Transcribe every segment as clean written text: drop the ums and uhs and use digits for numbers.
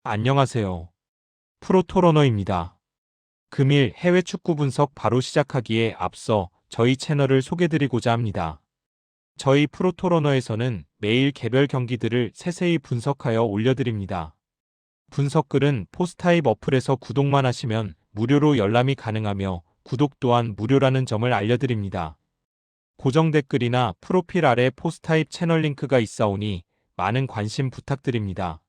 안녕하세요. 프로토러너입니다. 금일 해외 축구 분석 바로 시작하기에 앞서 저희 채널을 소개드리고자 합니다. 저희 프로토러너에서는 매일 개별 경기들을 세세히 분석하여 올려드립니다. 분석글은 포스타입 어플에서 구독만 하시면 무료로 열람이 가능하며 구독 또한 무료라는 점을 알려드립니다. 고정 댓글이나 프로필 아래 포스타입 채널 링크가 있사오니 많은 관심 부탁드립니다.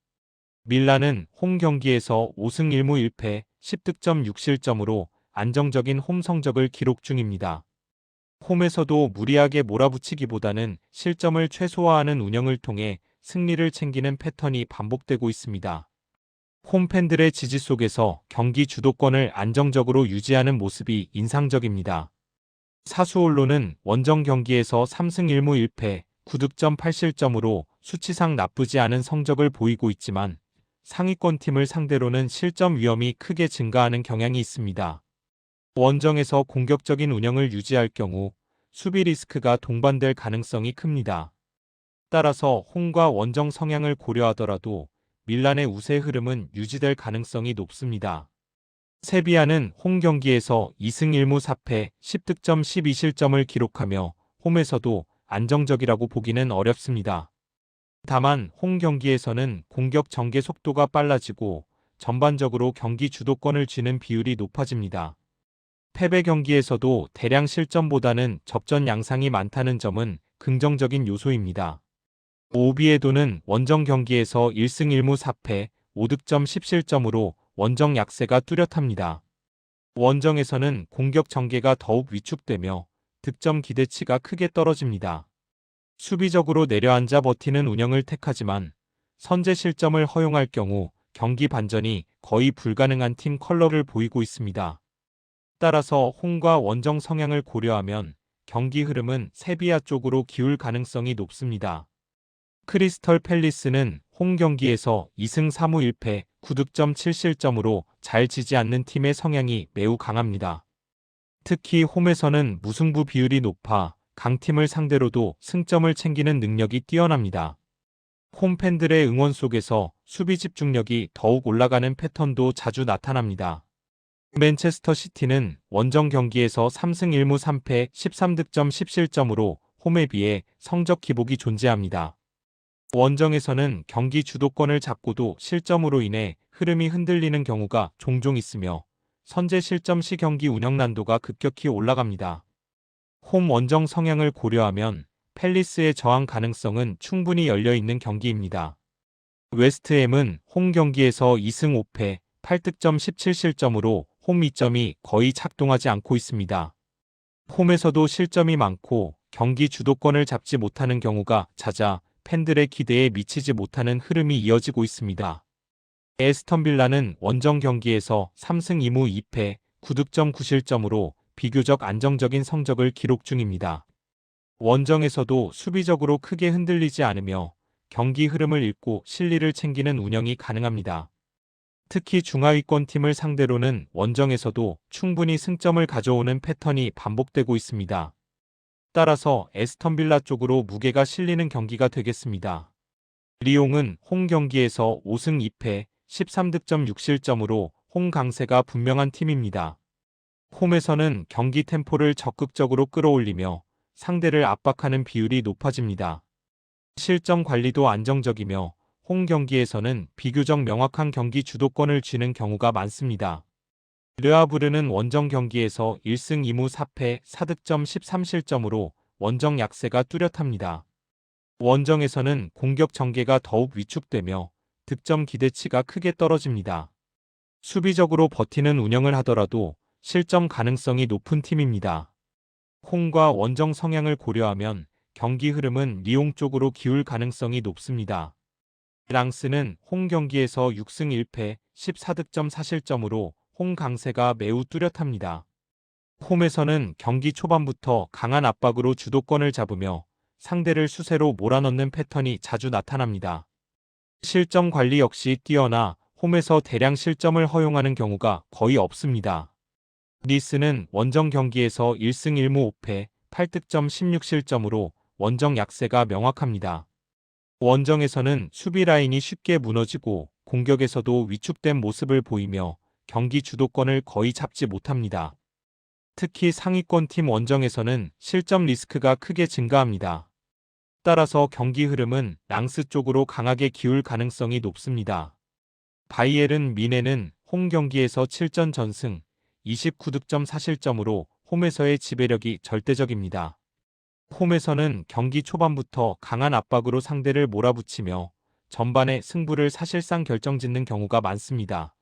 밀란은 홈 경기에서 5승 1무 1패 10득점 6실점으로 안정적인 홈 성적을 기록 중입니다. 홈에서도 무리하게 몰아붙이기보다는 실점을 최소화하는 운영을 통해 승리를 챙기는 패턴이 반복되고 있습니다. 홈 팬들의 지지 속에서 경기 주도권을 안정적으로 유지하는 모습이 인상적입니다. 사수 언론은 원정 경기에서 3승 1무 1패 9득점 8실점으로 수치상 나쁘지 않은 성적을 보이고 있지만 상위권 팀을 상대로는 실점 위험이 크게 증가하는 경향이 있습니다. 원정에서 공격적인 운영을 유지할 경우 수비 리스크가 동반될 가능성이 큽니다. 따라서 홈과 원정 성향을 고려하더라도 밀란의 우세 흐름은 유지될 가능성이 높습니다. 세비야는 홈 경기에서 2승 1무 4패 10득점 12실점을 기록하며 홈에서도 안정적이라고 보기는 어렵습니다. 다만 홈 경기에서는 공격 전개 속도가 빨라지고 전반적으로 경기 주도권을 쥐는 비율이 높아집니다. 패배 경기에서도 대량 실점보다는 접전 양상이 많다는 점은 긍정적인 요소입니다. 오비에도는 원정 경기에서 1승 1무 4패 5득점 10실점으로 원정 약세가 뚜렷합니다. 원정에서는 공격 전개가 더욱 위축되며 득점 기대치가 크게 떨어집니다. 수비적으로 내려앉아 버티는 운영을 택하지만 선제 실점을 허용할 경우 경기 반전이 거의 불가능한 팀 컬러를 보이고 있습니다. 따라서 홈과 원정 성향을 고려하면 경기 흐름은 세비야 쪽으로 기울 가능성이 높습니다. 크리스털 팰리스는 홈 경기에서 2승 3무 1패 9득점 7실점으로 잘 지지 않는 팀의 성향이 매우 강합니다. 특히 홈에서는 무승부 비율이 높아 강팀을 상대로도 승점을 챙기는 능력이 뛰어납니다. 홈 팬들의 응원 속에서 수비 집중력이 더욱 올라가는 패턴도 자주 나타납니다. 맨체스터 시티는 원정 경기에서 3승 1무 3패 13득점 10실점으로 홈에 비해 성적 기복이 존재합니다. 원정에서는 경기 주도권을 잡고도 실점으로 인해 흐름이 흔들리는 경우가 종종 있으며 선제 실점 시 경기 운영 난도가 급격히 올라갑니다. 홈 원정 성향을 고려하면 팰리스의 저항 가능성은 충분히 열려있는 경기입니다. 웨스트햄은 홈 경기에서 2승 5패 8득점 17실점으로 홈 이점이 거의 작동하지 않고 있습니다. 홈에서도 실점이 많고 경기 주도권을 잡지 못하는 경우가 잦아 팬들의 기대에 미치지 못하는 흐름이 이어지고 있습니다. 에스턴 빌라는 원정 경기에서 3승 2무 2패 9득점 9실점으로 비교적 안정적인 성적을 기록 중입니다. 원정에서도 수비적으로 크게 흔들리지 않으며 경기 흐름을 읽고 실리를 챙기는 운영이 가능합니다. 특히 중하위권 팀을 상대로는 원정에서도 충분히 승점을 가져오는 패턴이 반복되고 있습니다. 따라서 에스턴 빌라 쪽으로 무게가 실리는 경기가 되겠습니다. 리옹은 홈 경기에서 5승 2패 13득점 6실점으로 홈 강세가 분명한 팀입니다. 홈에서는 경기 템포를 적극적으로 끌어올리며 상대를 압박하는 비율이 높아집니다. 실점 관리도 안정적이며 홈 경기에서는 비교적 명확한 경기 주도권을 쥐는 경우가 많습니다. 르아브르는 원정 경기에서 1승 2무 4패 4득점 13실점으로 원정 약세가 뚜렷합니다. 원정에서는 공격 전개가 더욱 위축되며 득점 기대치가 크게 떨어집니다. 수비적으로 버티는 운영을 하더라도 실점 가능성이 높은 팀입니다. 홈과 원정 성향을 고려하면 경기 흐름은 리옹 쪽으로 기울 가능성이 높습니다. 랑스는 홈 경기에서 6승 1패 14득점 4실점으로 홈 강세가 매우 뚜렷합니다. 홈에서는 경기 초반부터 강한 압박으로 주도권을 잡으며 상대를 수세로 몰아넣는 패턴이 자주 나타납니다. 실점 관리 역시 뛰어나 홈에서 대량 실점을 허용하는 경우가 거의 없습니다. 니스는 원정 경기에서 1승 1무 5패 8득점 16실점으로 원정 약세가 명확합니다. 원정에서는 수비 라인이 쉽게 무너지고 공격에서도 위축된 모습을 보이며 경기 주도권을 거의 잡지 못합니다. 특히 상위권 팀 원정에서는 실점 리스크가 크게 증가합니다. 따라서 경기 흐름은 랑스 쪽으로 강하게 기울 가능성이 높습니다. 바이에른 뮌헨은 홈 경기에서 7전 전승, 29득점 4실점으로 홈에서의 지배력이 절대적입니다. 홈에서는 경기 초반부터 강한 압박으로 상대를 몰아붙이며 전반에 승부를 사실상 결정짓는 경우가 많습니다.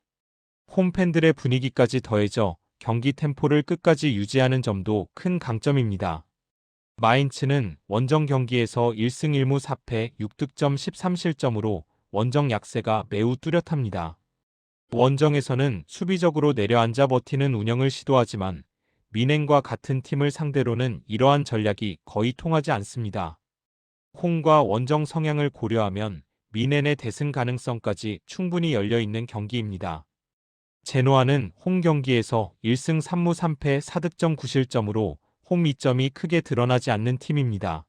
홈팬들의 분위기까지 더해져 경기 템포를 끝까지 유지하는 점도 큰 강점입니다. 마인츠는 원정 경기에서 1승 1무 4패 6득점 13실점으로 원정 약세가 매우 뚜렷합니다. 원정에서는 수비적으로 내려앉아 버티는 운영을 시도하지만 뮌헨과 같은 팀을 상대로는 이러한 전략이 거의 통하지 않습니다. 홈과 원정 성향을 고려하면 뮌헨의 대승 가능성까지 충분히 열려있는 경기입니다. 제노아는 홈 경기에서 1승 3무 3패 4득점 9실점으로 홈 이점이 크게 드러나지 않는 팀입니다.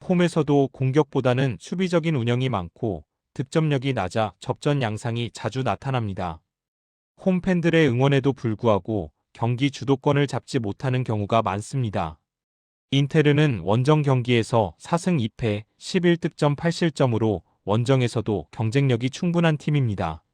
홈에서도 공격보다는 수비적인 운영이 많고 득점력이 낮아 접전 양상이 자주 나타납니다. 홈팬들의 응원에도 불구하고 경기 주도권을 잡지 못하는 경우가 많습니다. 인테르는 원정 경기에서 4승 2패 11득점 8실점으로 원정에서도 경쟁력이 충분한 팀입니다.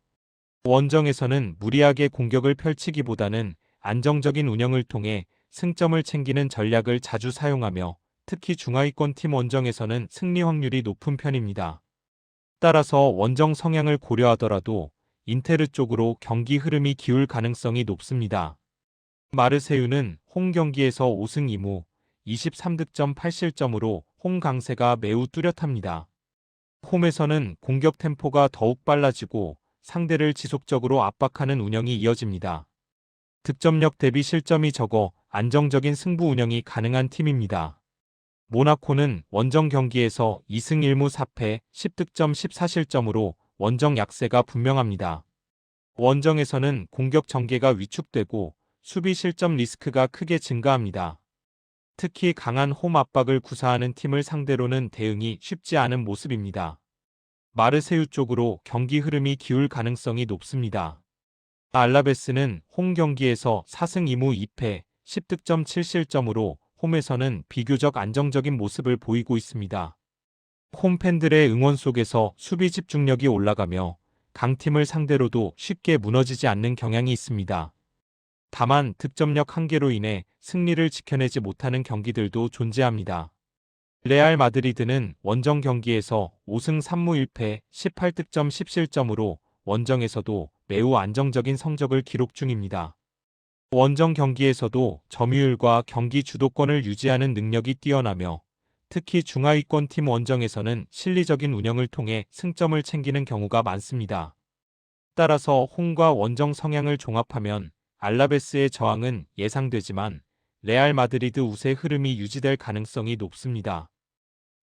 원정에서는 무리하게 공격을 펼치기보다는 안정적인 운영을 통해 승점을 챙기는 전략을 자주 사용하며 특히 중하위권 팀 원정에서는 승리 확률이 높은 편입니다. 따라서 원정 성향을 고려하더라도 인테르 쪽으로 경기 흐름이 기울 가능성이 높습니다. 마르세유는 홈 경기에서 5승 2무 23득점 8실점으로 홈 강세가 매우 뚜렷합니다. 홈에서는 공격 템포가 더욱 빨라지고 상대를 지속적으로 압박하는 운영이 이어집니다. 득점력 대비 실점이 적어 안정적인 승부 운영이 가능한 팀입니다. 모나코는 원정 경기에서 2승 1무 4패 10득점 14실점으로 원정 약세가 분명합니다. 원정에서는 공격 전개가 위축되고 수비 실점 리스크가 크게 증가합니다. 특히 강한 홈 압박을 구사하는 팀을 상대로는 대응이 쉽지 않은 모습입니다. 마르세유 쪽으로 경기 흐름이 기울 가능성이 높습니다. 알라베스는 홈 경기에서 4승 2무 2패 10득점 7실점으로 홈에서는 비교적 안정적인 모습을 보이고 있습니다. 홈팬들의 응원 속에서 수비 집중력이 올라가며 강팀을 상대로도 쉽게 무너지지 않는 경향이 있습니다. 다만 득점력 한계로 인해 승리를 지켜내지 못하는 경기들도 존재합니다. 레알 마드리드는 원정 경기에서 5승 3무 1패 18득점 10실점으로 원정에서도 매우 안정적인 성적을 기록 중입니다. 원정 경기에서도 점유율과 경기 주도권을 유지하는 능력이 뛰어나며 특히 중하위권 팀 원정에서는 실리적인 운영을 통해 승점을 챙기는 경우가 많습니다. 따라서 홈과 원정 성향을 종합하면 알라베스의 저항은 예상되지만 레알 마드리드 우세 흐름이 유지될 가능성이 높습니다.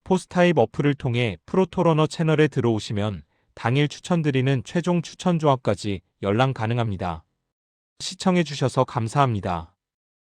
포스타입 어플을 통해 프로토러너 채널에 들어오시면 당일 추천드리는 최종 추천 조합까지 열람 가능합니다. 시청해주셔서 감사합니다.